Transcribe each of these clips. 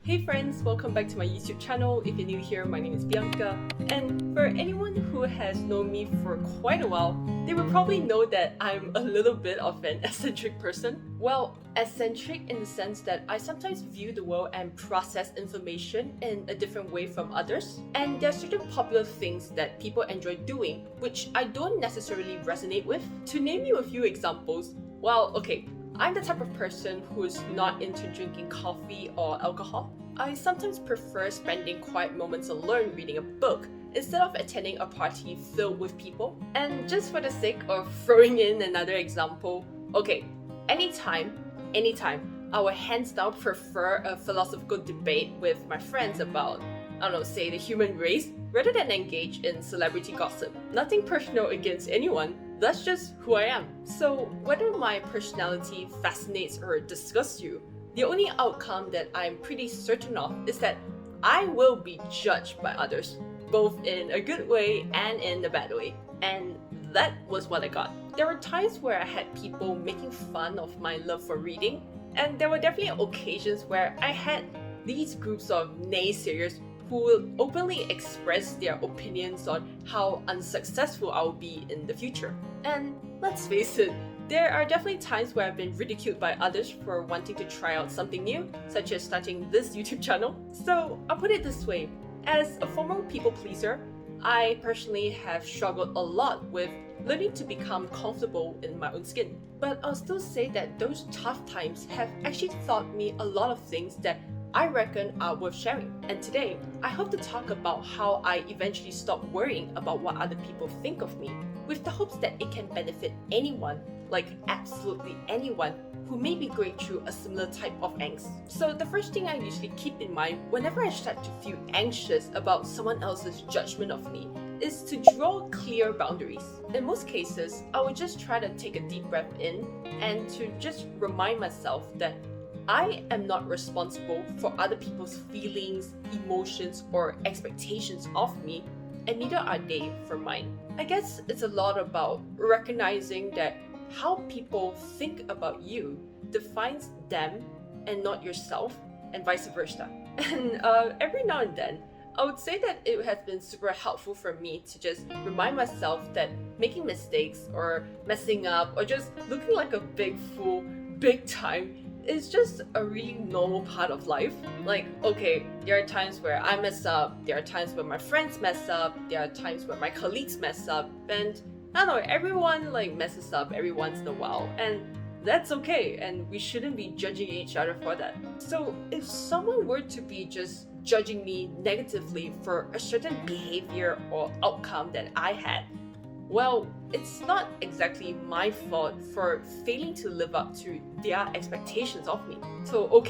Hey friends, welcome back to my YouTube channel. If you're new here, my name is Bianca. And for anyone who has known me for quite a while, they will probably know that I'm a little bit of an eccentric person. Well, eccentric in the sense that I sometimes view the world and process information in a different way from others. And there are certain popular things that people enjoy doing, which I don't necessarily resonate with. To name you a few examples, I'm the type of person who's not into drinking coffee or alcohol. I sometimes prefer spending quiet moments alone reading a book instead of attending a party filled with people. And just for the sake of throwing in another example, anytime, I will hands down prefer a philosophical debate with my friends about, say the human race, rather than engage in celebrity gossip. Nothing personal against anyone. That's just who I am. So whether my personality fascinates or disgusts you, the only outcome that I'm pretty certain of is that I will be judged by others, both in a good way and in a bad way. And that was what I got. There were times where I had people making fun of my love for reading, and there were definitely occasions where I had these groups of naysayers who will openly express their opinions on how unsuccessful I'll be in the future. And let's face it, there are definitely times where I've been ridiculed by others for wanting to try out something new, such as starting this YouTube channel. So I'll put it this way, as a former people pleaser, I personally have struggled a lot with learning to become comfortable in my own skin. But I'll still say that those tough times have actually taught me a lot of things that I reckon are worth sharing. And today, I hope to talk about how I eventually stopped worrying about what other people think of me, with the hopes that it can benefit anyone, like absolutely anyone, who may be going through a similar type of angst. So the first thing I usually keep in mind whenever I start to feel anxious about someone else's judgment of me is to draw clear boundaries. In most cases, I would just try to take a deep breath in and to just remind myself that I am not responsible for other people's feelings, emotions, or expectations of me, and neither are they for mine. I guess it's a lot about recognizing that how people think about you defines them and not yourself, and vice versa. And every now and then, I would say that it has been super helpful for me to just remind myself that making mistakes or messing up or just looking like a big fool big time is just a really normal part of life. There are times where I mess up, there are times where my friends mess up, there are times where my colleagues mess up, and I don't know, everyone messes up every once in a while, and that's okay, and we shouldn't be judging each other for that. So if someone were to be just judging me negatively for a certain behavior or outcome that I had, well, it's not exactly my fault for failing to live up to their expectations of me. So,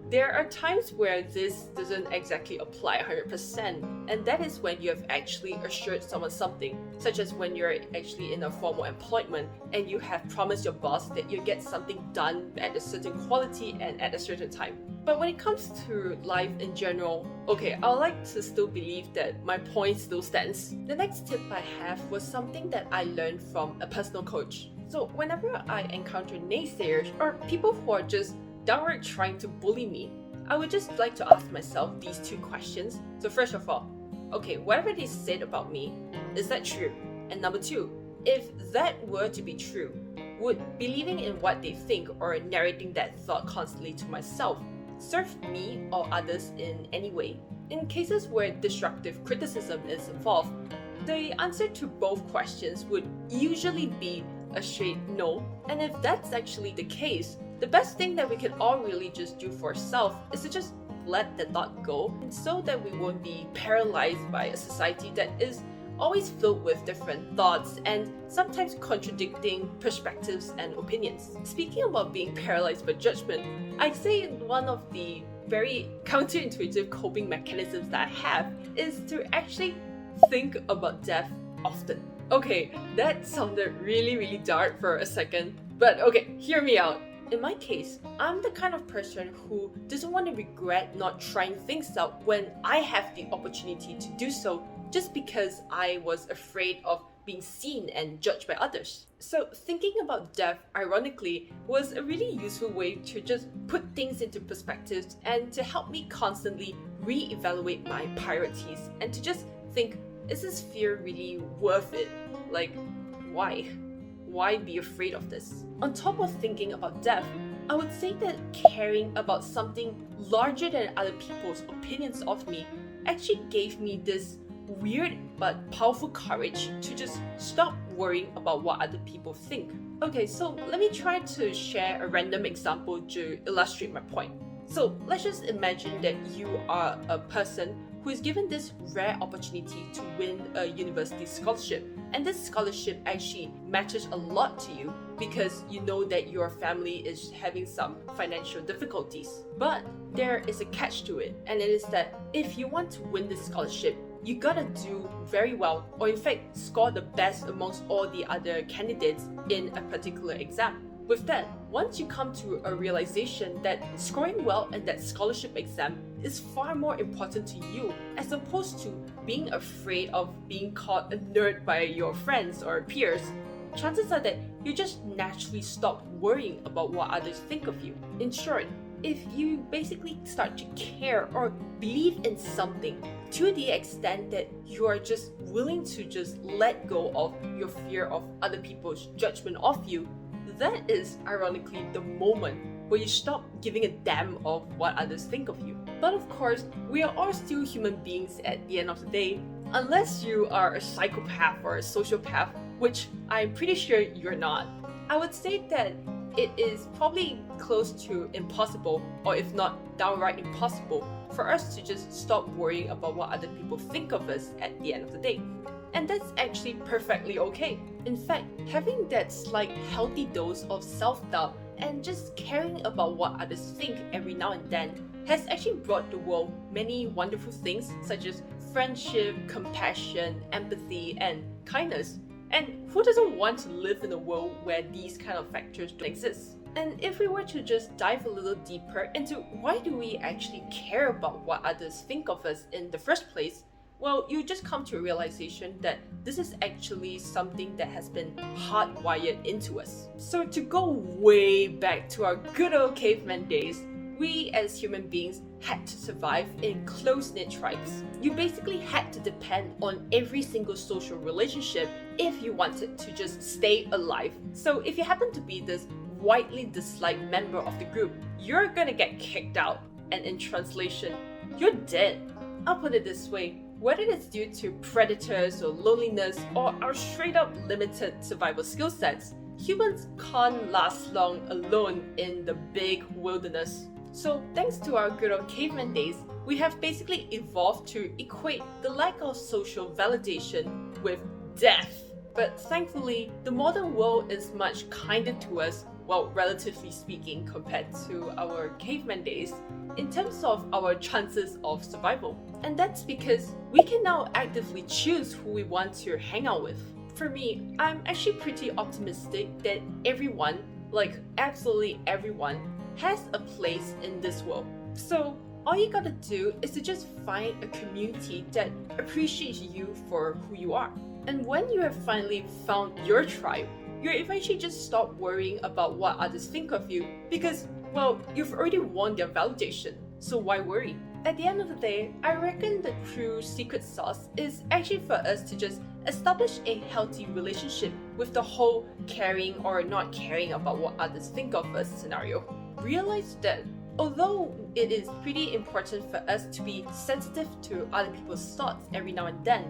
there are times where this doesn't exactly apply 100%, and that is when you have actually assured someone something, such as when you're actually in a formal employment and you have promised your boss that you'll get something done at a certain quality and at a certain time. But when it comes to life in general, I would like to still believe that my point still stands. The next tip I have was something that I learned from a personal coach. So whenever I encounter naysayers or people who are just downright trying to bully me, I would just like to ask myself these two questions. So first of all, whatever they said about me, is that true? And number two, if that were to be true, would believing in what they think or narrating that thought constantly to myself serve me or others in any way? In cases where destructive criticism is involved, the answer to both questions would usually be a straight no. And if that's actually the case, the best thing that we can all really just do for ourselves is to just let the thought go, so that we won't be paralyzed by a society that is always filled with different thoughts and sometimes contradicting perspectives and opinions. Speaking about being paralyzed by judgment, I'd say one of the very counterintuitive coping mechanisms that I have is to actually think about death often. That sounded really dark for a second, but hear me out. In my case, I'm the kind of person who doesn't want to regret not trying things out when I have the opportunity to do so, just because I was afraid of being seen and judged by others. So thinking about death, ironically, was a really useful way to just put things into perspective and to help me constantly re-evaluate my priorities and to just think, is this fear really worth it? Like, why? Why be afraid of this? On top of thinking about death, I would say that caring about something larger than other people's opinions of me actually gave me this weird but powerful courage to just stop worrying about what other people think. Okay, so let me try to share a random example to illustrate my point. So let's just imagine that you are a person who is given this rare opportunity to win a university scholarship. And this scholarship actually matters a lot to you because you know that your family is having some financial difficulties. But there is a catch to it, and it is that if you want to win this scholarship, you gotta do very well, or in fact, score the best amongst all the other candidates in a particular exam. With that, once you come to a realization that scoring well in that scholarship exam is far more important to you as opposed to being afraid of being called a nerd by your friends or peers, chances are that you just naturally stop worrying about what others think of you. In short, if you basically start to care or believe in something to the extent that you are just willing to just let go of your fear of other people's judgment of you, that is ironically the moment where you stop giving a damn of what others think of you. But of course, we are all still human beings at the end of the day, unless you are a psychopath or a sociopath, which I'm pretty sure you're not. I would say that it is probably close to impossible, or if not downright impossible, for us to just stop worrying about what other people think of us at the end of the day. And that's actually perfectly okay. In fact, having that slight healthy dose of self-doubt and just caring about what others think every now and then has actually brought the world many wonderful things such as friendship, compassion, empathy, and kindness. And who doesn't want to live in a world where these kind of factors don't exist? And if we were to just dive a little deeper into why do we actually care about what others think of us in the first place, well, you just come to a realization that this is actually something that has been hardwired into us. So to go way back to our good old caveman days, we as human beings had to survive in close-knit tribes. You basically had to depend on every single social relationship if you wanted to just stay alive. So if you happen to be this widely disliked member of the group, you're gonna get kicked out, and in translation, you're dead. I'll put it this way. Whether it's due to predators or loneliness or our straight up limited survival skill sets, humans can't last long alone in the big wilderness. So thanks to our good old caveman days, we have basically evolved to equate the lack of social validation with death. But thankfully, the modern world is much kinder to us, well, relatively speaking, compared to our caveman days, in terms of our chances of survival. And that's because we can now actively choose who we want to hang out with. For me, I'm actually pretty optimistic that everyone, like absolutely everyone, has a place in this world. So all you gotta do is to just find a community that appreciates you for who you are. And when you have finally found your tribe, you eventually just stop worrying about what others think of you because, well, you've already won their validation, so why worry? At the end of the day, I reckon the true secret sauce is actually for us to just establish a healthy relationship with the whole caring or not caring about what others think of us scenario. Realize that although it is pretty important for us to be sensitive to other people's thoughts every now and then,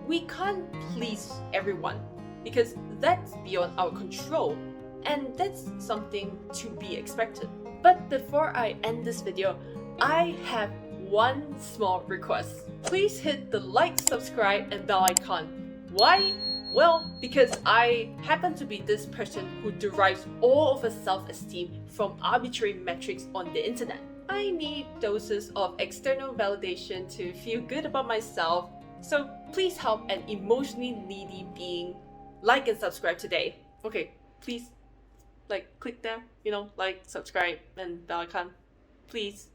we can't please everyone because that's beyond our control and that's something to be expected. But before I end this video, I have one small request. Please hit the like, subscribe, and bell icon. Why? Well, because I happen to be this person who derives all of her self-esteem from arbitrary metrics on the internet. I need doses of external validation to feel good about myself, so please help an emotionally needy being like and subscribe today. Okay, please, like, click there, like, subscribe, and bell icon. Please.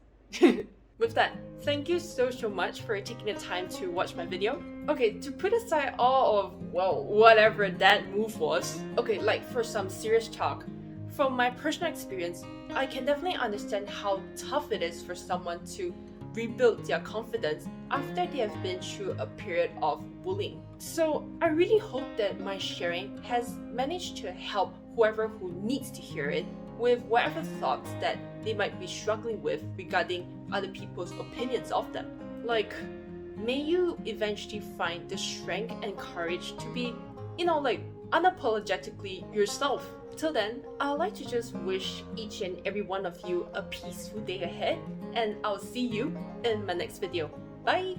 With that, thank you so much for taking the time to watch my video. Okay, to put aside all of, well, whatever that move was, okay, like for some serious talk, from my personal experience, I can definitely understand how tough it is for someone to rebuild their confidence after they have been through a period of bullying. So I really hope that my sharing has managed to help whoever who needs to hear it with whatever thoughts that they might be struggling with regarding other people's opinions of them. Like, may you eventually find the strength and courage to be, like unapologetically yourself. Till then, I'd like to just wish each and every one of you a peaceful day ahead, and I'll see you in my next video. Bye!